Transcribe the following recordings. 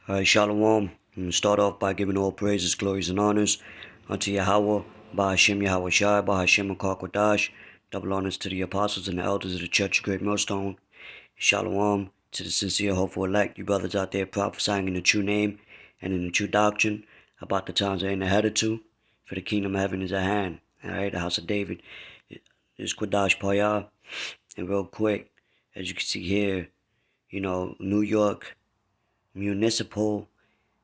Hi, Shalom. I'm going to start off by giving all praises, glories, and honors unto Yahweh, Bahashim Yahweh Shai, Bahashim Akakwadash. Double honors to the apostles and the elders of the Church of Great Millstone. Shalom to the sincere, hopeful elect, you brothers out there prophesying in the true name and in the true doctrine about the times they're in the headed to, for the kingdom of heaven is at hand. Alright, the house of David is Quadash Payah. And real quick, as you can see here, New York municipal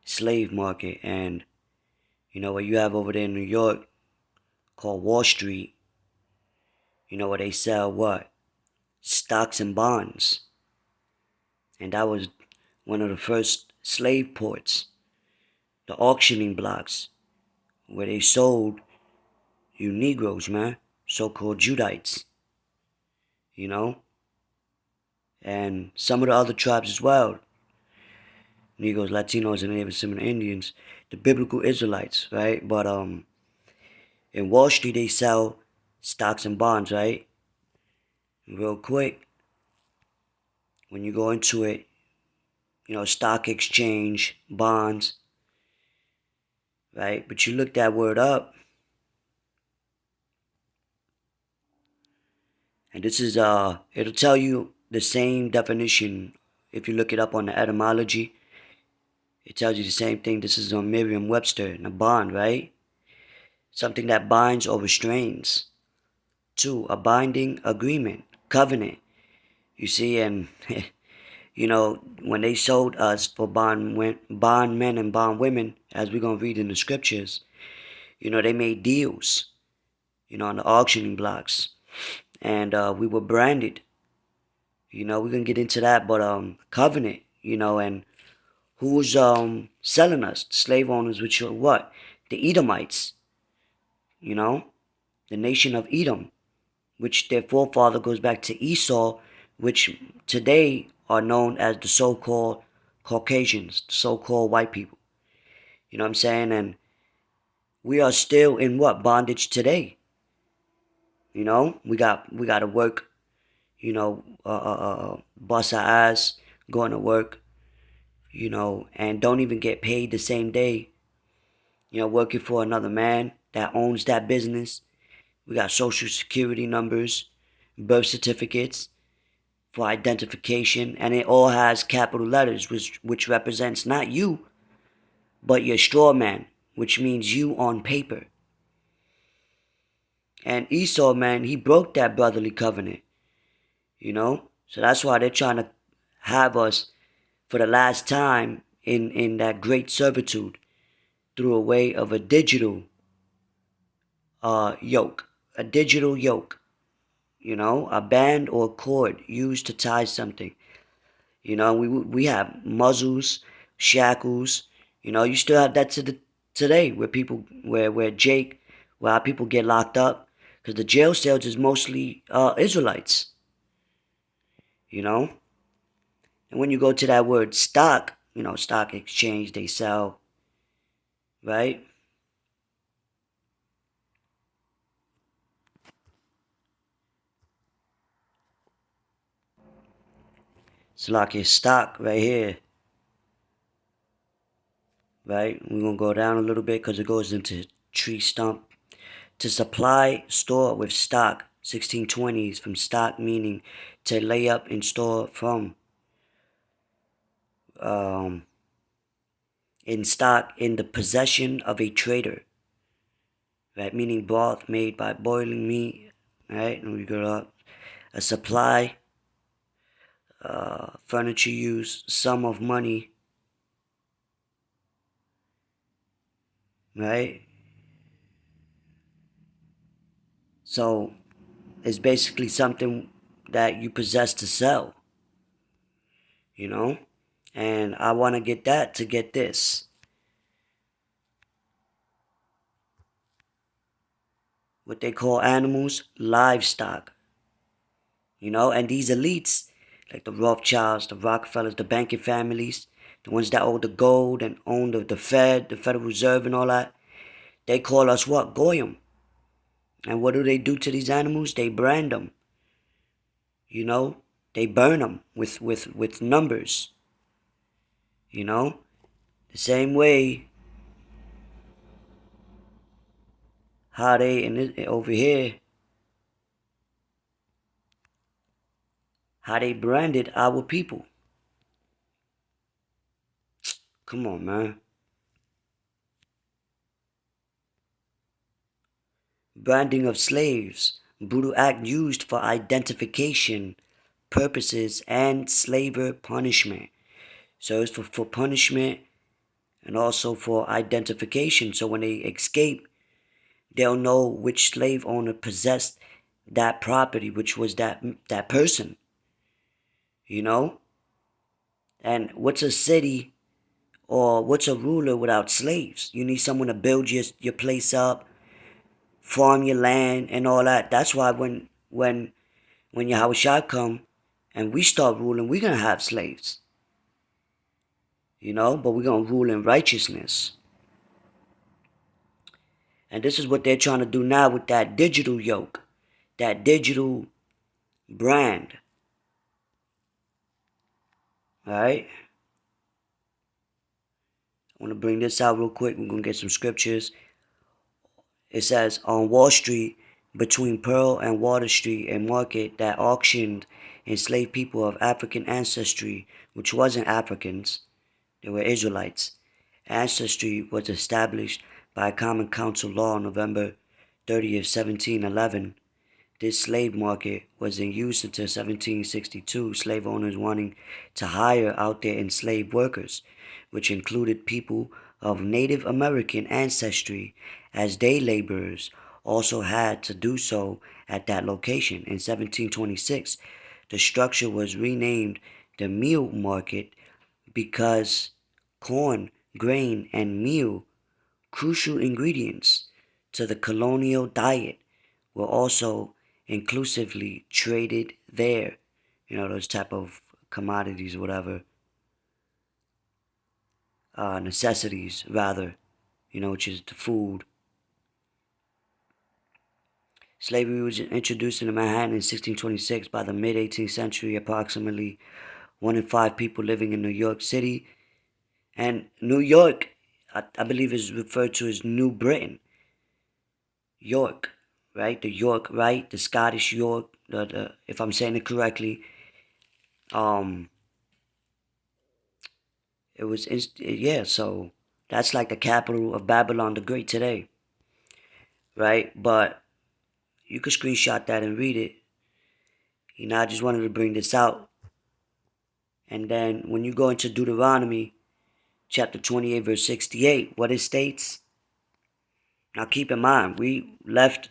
slave market, and what you have over there in New York called Wall Street, where they sell what? Stocks and bonds. And that was one of the first slave ports, the auctioning blocks, where they sold you Negroes, man, so-called Judites, you know, and some of the other tribes as well, Negroes, Latinos, and even some of the Indians, the biblical Israelites, right? But in Wall Street they sell stocks and bonds, right? Real quick, when you go into it, stock exchange, bonds, right? But you look that word up, and this is it'll tell you the same definition. If you look it up on the etymology, it tells you the same thing. This is on Merriam-Webster, and a bond, right? Something that binds or restrains. 2, a binding agreement, covenant. You see, and when they sold us for bondmen and bondwomen, as we're gonna read in the scriptures, they made deals, on the auctioning blocks, and we were branded. We're gonna get into that, but covenant, and who was selling us? The slave owners, which were what? The Edomites, the nation of Edom, which their forefather goes back to Esau, which today are known as the so-called Caucasians, the so-called white people. You know what I'm saying? And we are still in what? Bondage today. We got to work, bust our ass, going to work, and don't even get paid the same day, working for another man that owns that business. We got social security numbers, birth certificates for identification, and it all has capital letters, which represents not you, but your straw man, which means you on paper. And Esau, man, he broke that brotherly covenant, So that's why they're trying to have us for the last time in that great servitude through a way of a digital yoke, a digital yoke, a band or cord used to tie something. We have muzzles, shackles. You still have that today where people where our people get locked up because the jail cells is mostly Israelites. And when you go to that word stock, stock exchange, they sell, right? It's like your stock right here, right? We're gonna go down a little bit because it goes into tree stump. To supply store with stock, 1620s, from stock meaning to lay up and store from, in stock in the possession of a trader, right? Meaning broth made by boiling meat, right? And we go up. A supply, furniture use, sum of money, right? So it's basically something that you possess to sell, And I want to get that to get this. What they call animals, livestock. And these elites, like the Rothschilds, the Rockefellers, the banking families, the ones that own the gold and own the Fed, the Federal Reserve and all that, they call us what? Goyim. And what do they do to these animals? They brand them. They burn them with numbers. The same way how they over here, how they branded our people. Come on, man. Branding of slaves, brutal act used for identification purposes and slaver punishment. So it's for punishment and also for identification. So when they escape, they'll know which slave owner possessed that property, which was that person, you know? And what's a city or what's a ruler without slaves? You need someone to build your place up, farm your land and all that. That's why when Yahushua come and we start ruling, we're gonna have slaves. You know, but we're gonna rule in righteousness. And this is what they're trying to do now with that digital yoke, that digital brand. Alright? I want to bring this out real quick. We're gonna get some scriptures. It says on Wall Street, between Pearl and Water Street, a market that auctioned enslaved people of African ancestry, which wasn't Africans, they were Israelites. Ancestry was established by a Common Council law on November 30th, 1711. This slave market was in use until 1762, slave owners wanting to hire out their enslaved workers, which included people of Native American ancestry, as day laborers, also had to do so at that location. In 1726, the structure was renamed the Meal Market because corn, grain, and meal, crucial ingredients to the colonial diet, were also inclusively traded there. You know, those type of commodities, whatever, necessities rather, you know, which is the food. Slavery was introduced into Manhattan in 1626. By the mid 18th century, approximately 1 in 5 people living in New York City, and New York, I believe, is referred to as New Britain. York, right? The York, right? The Scottish York. If I'm saying it correctly, um, it was yeah. So that's like the capital of Babylon the Great today, right? But you could screenshot that and read it. You know, I just wanted to bring this out. And then when you go into Deuteronomy chapter 28, verse 68, what it states. Now keep in mind, we left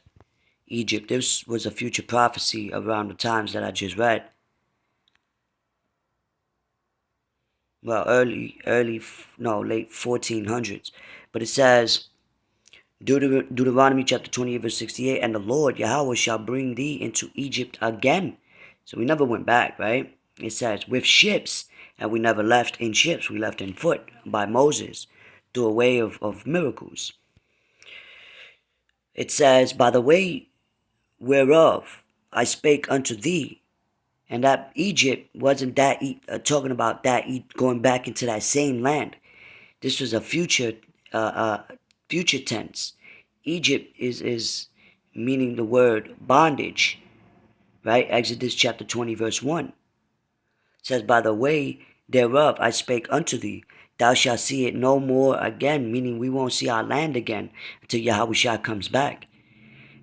Egypt. This was a future prophecy around the times that I just read. Well, late 1400s. But it says, Deuteronomy chapter 28, verse 68, and the Lord Yahweh shall bring thee into Egypt again. So we never went back, right? It says, with ships, and we never left in ships. We left in foot by Moses through a way of miracles. It says, by the way whereof I spake unto thee. And that Egypt wasn't that talking about that going back into that same land. This was a future tense. Egypt is meaning the word bondage, right? Exodus chapter 20 verse 1. It says, by the way thereof I spake unto thee, thou shalt see it no more again, meaning we won't see our land again until Yahushua comes back.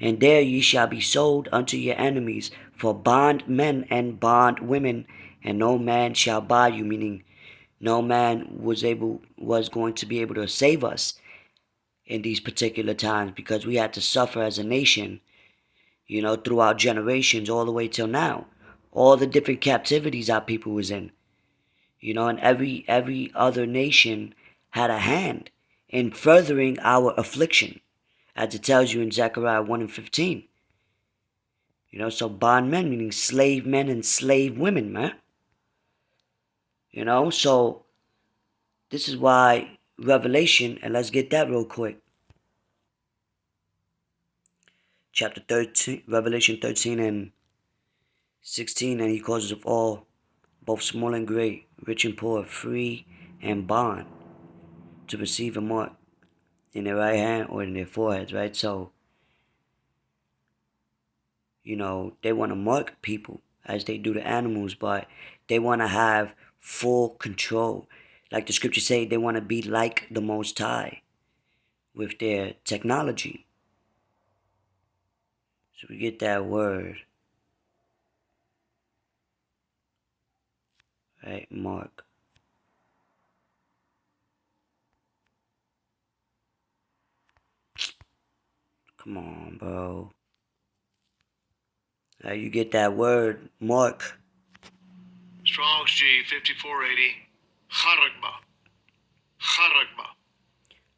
And there ye shall be sold unto your enemies for bondmen and bondwomen, and no man shall buy you, meaning no man was going to be able to save us in these particular times, because we had to suffer as a nation, you know, throughout generations all the way till now. All the different captivities our people was in, you know, and every other nation had a hand in furthering our affliction, as it tells you in Zechariah 1 and 15. You know, so bondmen meaning slave men and slave women, man. You know, so this is why Revelation, and let's get that real quick. Chapter 13, Revelation 13 and 16, and he causes of all, both small and great, rich and poor, free and bond. to receive a mark in their right hand or in their foreheads, right? So, they want to mark people as they do the animals, but they want to have full control. Like the scriptures say, they want to be like the Most High with their technology. So we get that word, right? Mark. Come on, bro. You get that word, mark. Strong's G 5480. Charagma. Charagma.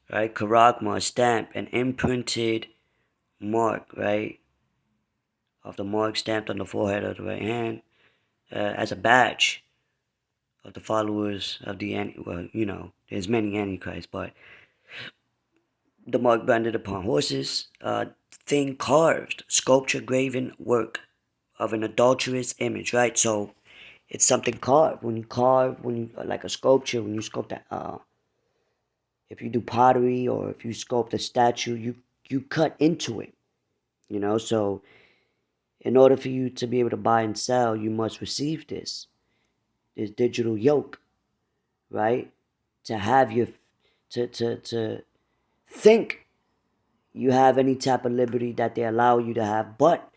Right? Karagma, stamp, an imprinted mark, right? Of the mark stamped on the forehead of the right hand as a badge of the followers of the there's many antichrists, but the mark branded upon horses, thing carved, sculpture, graven work of an adulterous image, right? So it's something carved. When you like a sculpture, when you sculpt that, if you do pottery or if you sculpt a statue, you cut into it, So in order for you to be able to buy and sell, you must receive this digital yoke, right? To have your to think you have any type of liberty that they allow you to have, but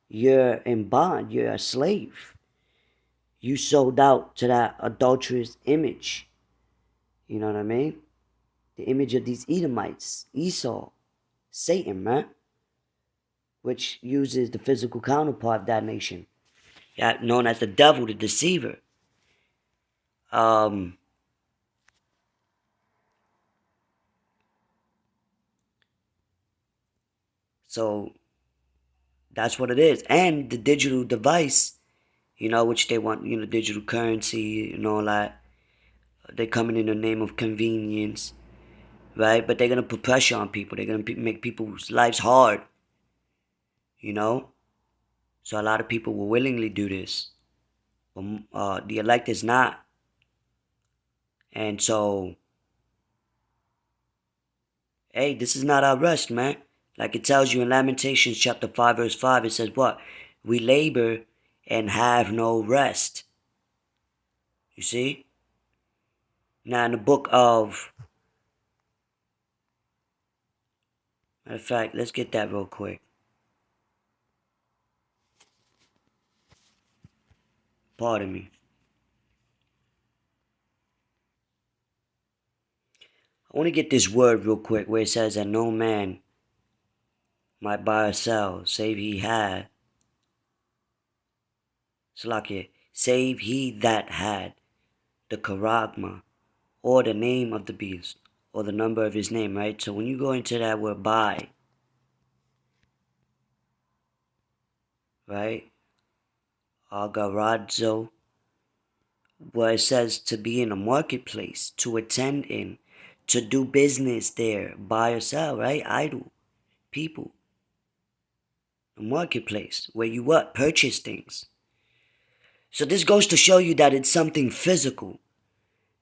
you're in bond, you're a slave. You sold out to that adulterous image. You know what I mean? The image of these Edomites, Esau, Satan, man, which uses the physical counterpart of that nation, known as the devil, the deceiver. So that's what it is. And the digital device, which they want, digital currency and all that. They're coming in the name of convenience, right? But they're going to put pressure on people. They're going to make people's lives hard, So a lot of people will willingly do this. But the elect is not. And so, hey, this is not our rest, man. Like it tells you in Lamentations chapter 5, verse 5, it says what? We labor and have no rest. You see? Now in the book of, matter of fact, let's get that real quick. Pardon me. I want to get this word real quick where it says that no man might buy or sell, save he had. Salakia, save he that had the charagma, or the name of the beast, or the number of his name, right? So when you go into that word buy, right? Agaradzo, where it says to be in a marketplace, to attend in, to do business there, buy or sell, right? Idle people. A marketplace where you what? Purchase things. So this goes to show you that it's something physical.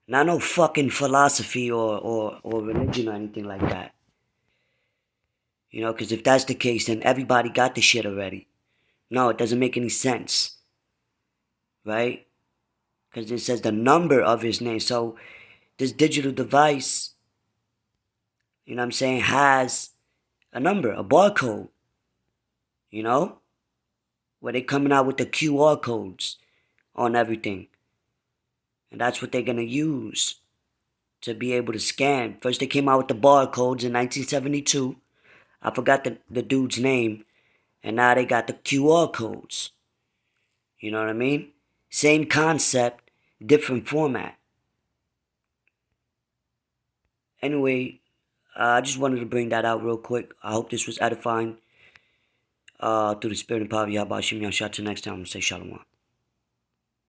Not no fucking philosophy or religion or anything like that. Because if that's the case, then everybody got the shit already. No, it doesn't make any sense. Right? Because it says the number of his name. So this digital device, has a number, a barcode. Where they're coming out with the QR codes on everything. And that's what they're going to use to be able to scan. First, they came out with the barcodes in 1972. I forgot the dude's name. And now they got the QR codes. You know what I mean? Same concept, different format. Anyway, I just wanted to bring that out real quick. I hope this was edifying. Through the spirit and power of Yahweh Shem Yahshua. Till next time, I'm going to say shalom.